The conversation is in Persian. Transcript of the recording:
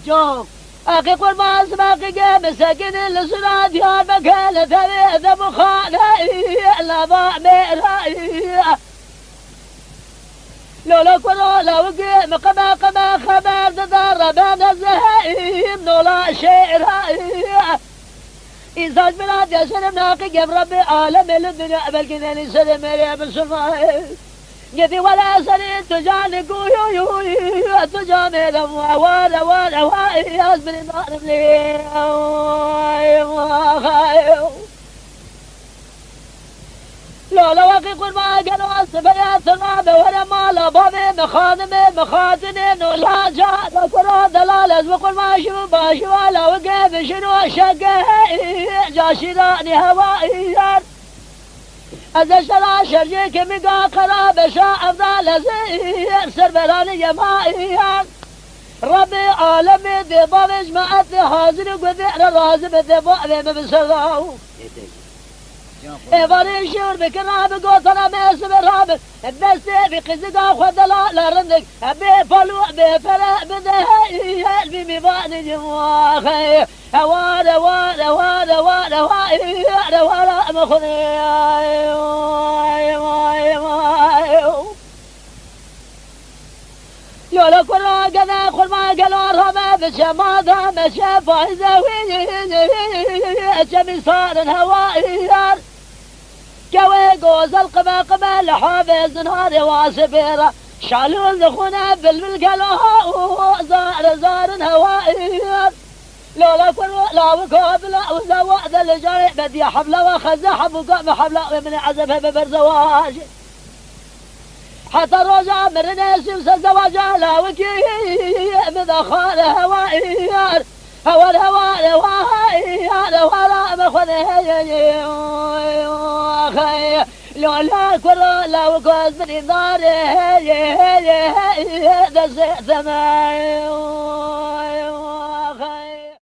جون أخي قل ما أسمعك مساكين السنة ديال مكان ثلاثة مخانة لا ضامر لولا كنا لو قيم قما خبر تضر بين الزهيم لولا شعر إنسان بلاد يسلم ناقي ربي عالم الدنيا بالكناني سلم يا بالسلمان يدي ولا سرين تجاني قوي تجاني لما وانا يزبني نار لي لولا وقي قل ما قالوا السبيات الغابة ولا مالا بابي مخاتنين ولا جاء كرا دلالة وقل ما شو باشو ولا وقف شنو شقه جاشراني هوائيان أزشلا شرجيك مقا قرابة شاء أفضل زير سربراني يمائيان ربي عالمي دي ضمج ما أتي حاضر قذئر رازم دي بؤذي بسراو إيفاني شور بكراب قوتنا ميسم الرابط النسي بقزقا خدلا لرندك أبي فلو أبي فلا بدهي البي مباني جواخي وانا مخذي يولا كنا قنا كل ما قالوا رمى بشمادا مشى فايزة ويجي صار الهوائيار كوي قوز القبا لحافظ نهار واسبيرا شالوا الخنا بالقلوها زار الهوائيار لولا كنا لا وكوب لا وزواد الجري بدي حبله وخزه حبوك حبله من عزبه ببرزواج حتى الرجع من الناس الزواج لا وكي من خال هوائيار الهوائيار ولا مخذه لولا كل لا وكوز من النار دس ثمان